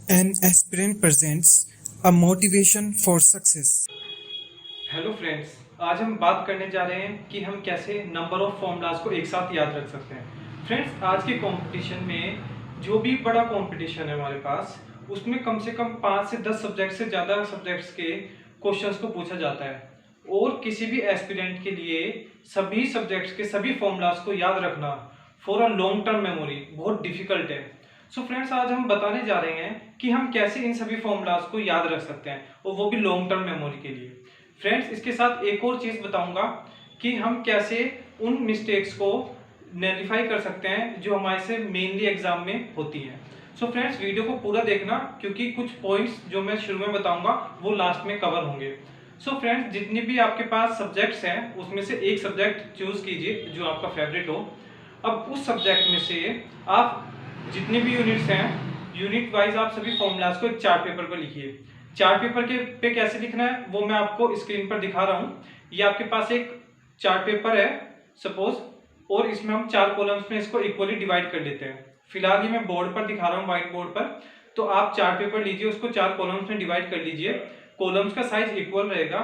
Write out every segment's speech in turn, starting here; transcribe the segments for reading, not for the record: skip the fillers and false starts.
An aspirant presents a motivation for success. Hello friends, आज हम बात करने जा रहे हैं कि हम कैसे नंबर ऑफ फॉर्मूलाज को एक साथ याद रख सकते हैं। फ्रेंड्स, आज के कंपटीशन में जो भी बड़ा कंपटीशन है हमारे पास, उसमें कम से कम 5 से 10 सब्जेक्ट से ज़्यादा सब्जेक्ट्स के क्वेश्चंस को पूछा जाता है और किसी भी एस्पिरेंट के लिए सभी सब्जेक्ट्स के सभी फॉर्मूलाज को याद रखना for a long term memory बहुत डिफिकल्ट है। सो फ्रेंड्स, आज हम बताने जा रहे हैं कि हम कैसे इन सभी फॉर्मूलाज को याद रख सकते हैं और वो भी लॉन्ग टर्म मेमोरी के लिए। फ्रेंड्स, इसके साथ एक और चीज बताऊंगा कि हम कैसे उन मिस्टेक्स को नैलिफाई कर सकते हैं जो हमारे से मेनली एग्जाम में होती हैं। सो फ्रेंड्स, वीडियो को पूरा देखना क्योंकि कुछ पॉइंट्स जो मैं शुरू में बताऊंगा वो लास्ट में कवर होंगे। सो फ्रेंड्स, जितने भी आपके पास सब्जेक्ट्स हैं उसमें से एक सब्जेक्ट चूज कीजिए जो आपका फेवरेट हो। अब उस सब्जेक्ट में से आप जितने भी यूनिट्स हैं, यूनिट वाइज आप सभी फॉर्मूलाज को एक चार्ट पेपर पर लिखिए। चार्ट पेपर के पे कैसे लिखना है वो मैं आपको स्क्रीन पर दिखा रहा हूँ। ये आपके पास एक चार्ट पेपर है सपोज, और इसमें हम 4 कॉलम्स में इसको इक्वली डिवाइड कर लेते हैं। फिलहाल ये मैं बोर्ड पर दिखा रहा हूँ, व्हाइट बोर्ड पर। तो आप चार्ट पेपर लीजिए, उसको 4 कॉलम्स में डिवाइड कर लीजिए। कॉलम्स का साइज इक्वल रहेगा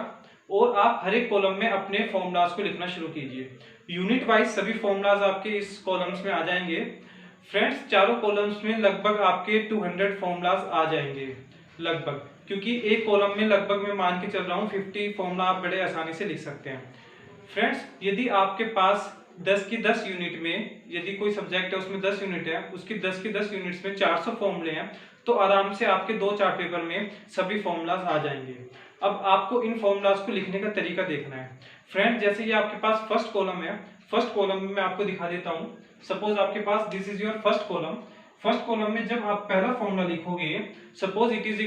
और आप हर एक कॉलम में अपने फॉर्मूलाज को लिखना शुरू कीजिए। यूनिट वाइज सभी फॉर्मूलाज आपके इस कॉलम्स में आ जाएंगे। फ्रेंड्स, चारों कॉलम्स में लगभग आपके 200 फॉर्मूलाज आ जाएंगे लगभग, क्योंकि एक कॉलम में लगभग मैं मान के चल रहा हूँ 50 फॉर्मूला आप बड़े आसानी से लिख सकते हैं। फ्रेंड्स, यदि आपके पास 10 की 10 यूनिट में, यदि कोई सब्जेक्ट है उसमें 10 यूनिट है, उसकी 10 की 10 यूनिट्स में 400 फॉर्मूले हैं, तो आराम से आपके 2 चार्ट पेपर में सभी फॉर्मूलाज आ जाएंगे। अब आपको इन फॉर्मूलाज को लिखने का तरीका देखना है। फ्रेंड, जैसे ये आपके पास फर्स्ट कॉलम है, फर्स्ट कॉलम में मैं आपको दिखा देता हूँ। सपोज आपके पास this is your first column. First column में जब आप पहला फॉर्मूला लिखोगे, suppose it is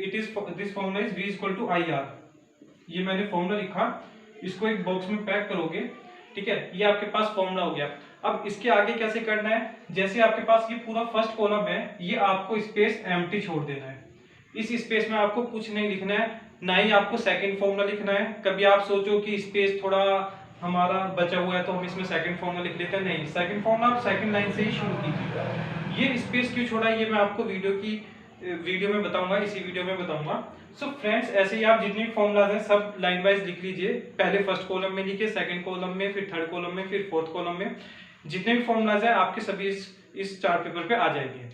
this formula is v equal to I R. ये मैंने फॉर्मूला लिखा, इसको एक बॉक्स में पैक करोगे, ठीक है। ये आपके पास फॉर्मूला हो गया। अब इसके आगे कैसे करना है, जैसे आपके पास ये पूरा फर्स्ट कॉलम है, ये आपको स्पेस एम्प्टी छोड़ देना है। इस स्पेस में आपको कुछ नहीं लिखना है, ना ही आपको सेकंड फॉर्मूला लिखना है। कभी आप सोचो कि स्पेस थोड़ा हमारा बचा हुआ है तो हम इसमें सेकंड फॉर्मूला लिख लेते हैं, नहीं, सेकंड फॉर्मूला आप सेकंड लाइन से ही शुरू कीजिए। ये स्पेस क्यों छोड़ा ये मैं आपको वीडियो में बताऊंगा, इसी वीडियो में बताऊंगा। सो फ्रेंड्स, ऐसे ही आप जितनी फॉर्मूलाज हैं सब लाइन वाइज लिख लीजिए। पहले फर्स्ट कॉलम में लिखिए, सेकंड कॉलम में, फिर थर्ड कॉलम में, फिर फोर्थ कॉलम में। जितने भी फॉर्मूलाज हैं आपके सभी इस चार्ट पेपर पे आ जाएंगे।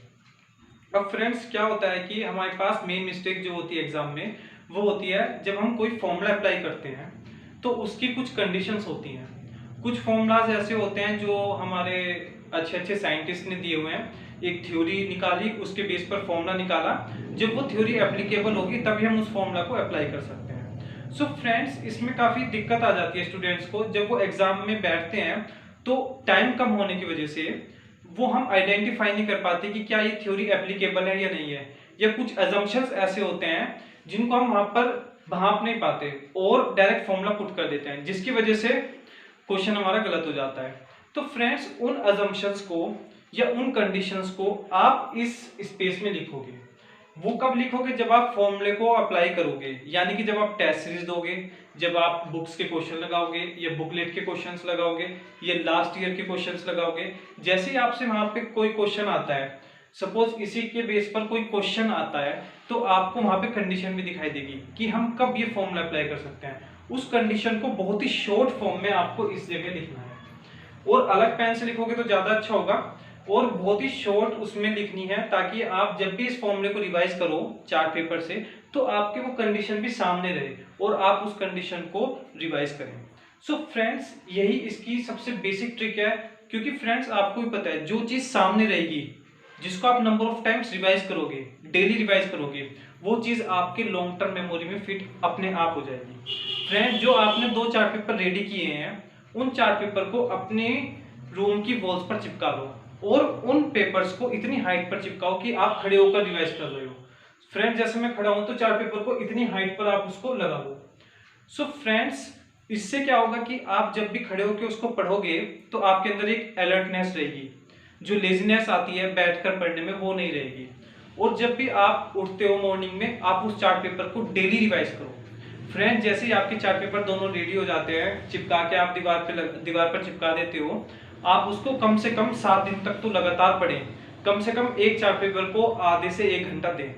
अब फ्रेंड्स, क्या होता है कि हमारे पास मेन मिस्टेक जो होती है एग्जाम में वो होती है जब हम कोई फॉर्मूला अप्लाई करते हैं तो उसकी कुछ कंडीशंस होती हैं। कुछ फॉर्मूलाज ऐसे होते हैं जो हमारे अच्छे अच्छे साइंटिस्ट ने दिए हुए हैं, एक थ्योरी निकाली, उसके बेस पर फॉर्मूला निकाला। जब वो थ्योरी एप्लीकेबल होगी तभी हम उस फॉर्मूला को अप्लाई कर सकते हैं। सो फ्रेंड्स, इसमें काफी दिक्कत आ जाती है स्टूडेंट्स को जब वो एग्जाम में बैठते हैं, तो टाइम कम होने की वजह से वो हम आइडेंटिफाई नहीं कर पाते कि क्या ये थ्योरी एप्लीकेबल है या नहीं है, या कुछ अजम्पशंस ऐसे होते हैं जिनको हम वहां पर भांप नहीं पाते और डायरेक्ट फॉर्मूला पुट कर देते हैं, जिसकी वजह से क्वेश्चन हमारा गलत हो जाता है। तो फ्रेंड्स, उन अजम्पशंस को या उन कंडीशंस को आप इस स्पेस में लिखोगे। वो कब लिखोगे, जब आप फॉर्मूले को अप्लाई करोगे, यानी कि जब आप टेस्ट सीरीज दोगे, जब आप बुक्स के क्वेश्चन लगाओगे या बुकलेट के क्वेश्चंस लगाओगे या लास्ट ईयर के क्वेश्चंस लगाओगे। जैसे ही आपसे वहां पे कोई क्वेश्चन आता है, सपोज इसी के बेस पर कोई क्वेश्चन आता है, तो आपको वहां पे कंडीशन भी दिखाई देगी कि हम कब ये फॉर्मूला अप्लाई कर सकते हैं। उस कंडीशन को बहुत ही शॉर्ट फॉर्म में आपको इस जगह लिखना है, और अलग पेन से लिखोगे तो ज्यादा अच्छा होगा, और बहुत ही शॉर्ट उसमें लिखनी है ताकि आप जब भी इस फॉर्मूले को रिवाइज करो चार्ट पेपर से तो आपके वो कंडीशन भी सामने रहे और आप उस कंडीशन को रिवाइज करें। सो फ्रेंड्स, यही इसकी सबसे बेसिक ट्रिक है, क्योंकि फ्रेंड्स आपको भी पता है जो चीज सामने रहेगी, जिसको आप नंबर ऑफ टाइम्स रिवाइज करोगे, डेली रिवाइज करोगे, वो चीज आपके लॉन्ग टर्म मेमोरी में फिट अपने आप हो जाएगी। फ्रेंड, जो आपने 2 चार्ट पेपर रेडी किए हैं, उन चार्ट पेपर को अपने रूम की वॉल्स पर चिपका दो और उन पेपर्स को इतनी हाइट पर चिपकाओ कि आप खड़े होकर रिवाइज कर रहे हो। फ्रेंड, जैसे मैं खड़ा हूं तो चार्ट पेपर को इतनी हाइट पर आप उसको लगा दो। सो फ्रेंड्स, इससे क्या होगा कि आप जब भी खड़े होकर उसको पढ़ोगे तो आपके अंदर एक अलर्टनेस रहेगी, जो लेजीनेस आती है बैठकर पढ़ने में वो नहीं रहेगी। और जब भी आप उठते हो मॉर्निंग में, आप उस चार्ट पेपर को डेली रिवाइज करो। फ्रेंड, जैसे ही आपके चार्ट पेपर दोनों रेडी हो जाते हैं, चिपका के आप दीवार पर चिपका देते हो, आप उसको कम से कम 7 दिन तक तो लगातार पढ़ें, कम से कम एक चार्ट पेपर को आधे से 1 घंटा दें।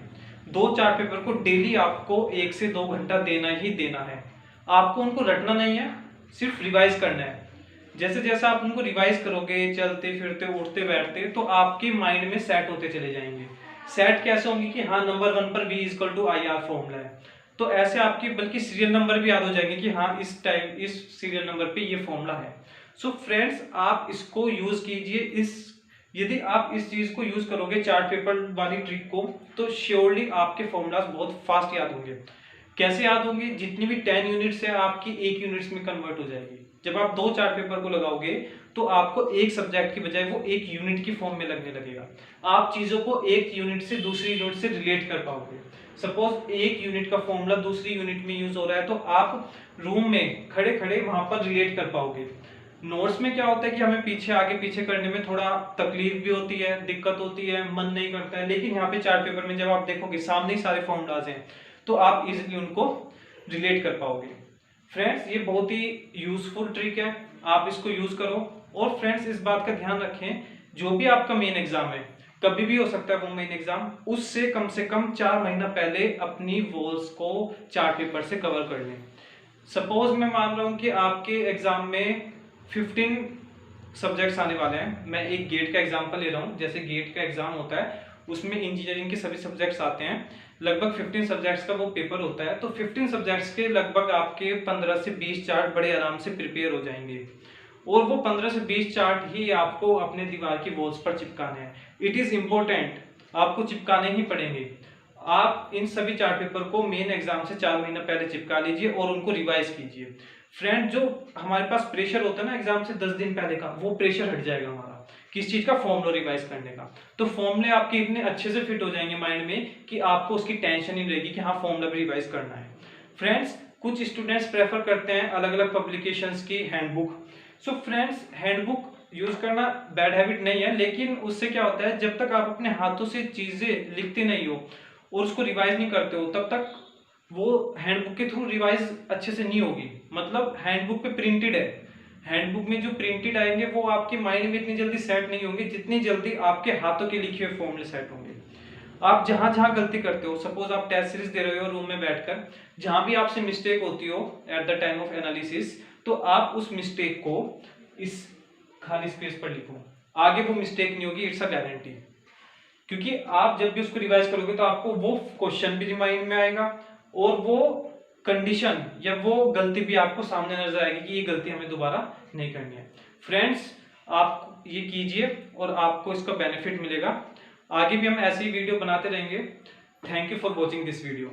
2 चार्ट पेपर को डेली आपको 1 से 2 घंटा देना ही देना है। आपको उनको रटना नहीं है, सिर्फ रिवाइज करना है। जैसे जैसे आप उनको रिवाइज करोगे, चलते फिरते उठते बैठते, तो आपके माइंड में सेट होते चले जाएंगे। सेट कैसे होंगे कि हाँ नंबर 1 पर V equal to IR formula है, तो ऐसे आपके बल्कि सीरियल नंबर भी याद हो जाएंगे कि हाँ इस टाइम इस सीरियल नंबर पे ये फॉर्मूला है। सो फ्रेंड्स, आप इसको यूज कीजिए। यदि आप इस चीज को यूज करोगे चार्ट पेपर वाली ट्रिक को, तो श्योरली आपके फॉर्मूलाज बहुत फास्ट याद होंगे। कैसे याद होंगे? जितनी भी 10 यूनिट्स है आपकी 1 यूनिट्स में कन्वर्ट हो जाएगी। जब आप 2 चार्ट पेपर को लगाओगे तो आपको एक सब्जेक्ट की बजाय वो 1 यूनिट की फॉर्म में लगने लगेगा। आप चीजों को एक यूनिट से दूसरी यूनिट से रिलेट कर पाओगे। सपोज 1 यूनिट का फॉर्मूला दूसरी यूनिट में यूज हो रहा है, तो आप रूम में खड़े खड़े वहां पर रिलेट कर पाओगे। नोट्स में क्या होता है कि हमें पीछे आगे पीछे करने में थोड़ा तकलीफ भी होती है, दिक्कत होती है, मन नहीं करता है, लेकिन यहाँ पे चार्ट पेपर में जब आप देखोगे सामने ही सारे फॉर्मूलाज हैं, तो आप इजिली उनको रिलेट कर पाओगे। फ्रेंड्स, ये बहुत ही यूजफुल ट्रिक है, आप इसको यूज करो। और फ्रेंड्स, इस बात का ध्यान रखें, जो भी आपका मेन एग्जाम है, कभी भी हो सकता है वो मेन एग्जाम, उससे कम से कम 4 महीना पहले अपनी वॉल्स को चार्ट पेपर से कवर कर लें। सपोज मैं मान रहा हूं कि आपके एग्जाम में 15 सब्जेक्ट्स आने वाले हैं। मैं एक गेट का एग्जांपल ले रहा हूं। जैसे गेट का एग्जाम होता है, उसमें इंजीनियरिंग के सभी सब्जेक्ट्स आते हैं, लगभग 15 सब्जेक्ट्स का वो पेपर होता है। तो 15 सब्जेक्ट्स के लगभग आपके 15 से 20 चार्ट बड़े आराम से प्रिपेयर हो जाएंगे, और वो 15 से 20 चार्ट ही आपको अपने दीवार की वॉल्स पर चिपकाने हैं। इट इज इम्पोर्टेंट, आपको चिपकाने ही पड़ेंगे। आप इन सभी चार्ट पेपर को मेन एग्जाम से 4 महीना पहले चिपका लीजिए और उनको रिवाइज कीजिए। फ्रेंड, जो हमारे पास प्रेशर होता है ना एग्जाम से 10 दिन पहले का, वो प्रेशर हट जाएगा हमारा। किस चीज का? फॉर्मूला रिवाइज करने का। तो फॉर्मूले आपके इतने अच्छे से फिट हो जाएंगे माइंड में कि आपको उसकी टेंशन नहीं रहेगी कि हाँ फॉर्मूला भी रिवाइज करना है। फ्रेंड्स, कुछ स्टूडेंट्स प्रेफर करते हैं अलग अलग पब्लिकेशंस की handbook. So friends, handbook use करना बैड हैबिट नहीं है, लेकिन उससे क्या होता है, जब तक आप अपने हाथों से चीजें लिखते नहीं हो और उसको रिवाइज नहीं करते हो, तब तक वो हैंडबुक के थ्रू रिवाइज अच्छे से नहीं होगी। मतलब हैंडबुक पे प्रिंटेड है, हैंडबुक में जो प्रिंटेड आएंगे वो आपके माइंड में इतनी जल्दी सेट नहीं होंगे जितनी जल्दी आपके हाथों के लिखे हुए फॉर्मूले सेट होंगे। आप जहां जहां गलती करते हो, सपोज आप टेस्ट सीरीज दे रहे हो रूम में बैठकर, जहां भी आपसे मिस्टेक होती हो at the time of analysis, तो आप उस मिस्टेक को इस खाली स्पेस पर लिखो। आगे वो मिस्टेक नहीं होगी, इट्स अ गारंटी। क्योंकि आप जब भी उसको रिवाइज करोगे तो आपको वो क्वेश्चन भी रिमाइंड में आएगा और वो कंडीशन या वो गलती भी आपको सामने नजर आएगी कि ये गलती हमें दोबारा नहीं करनी है। फ्रेंड्स, आप ये कीजिए और आपको इसका बेनिफिट मिलेगा। आगे भी हम ऐसी वीडियो बनाते रहेंगे। Thank you for watching this video.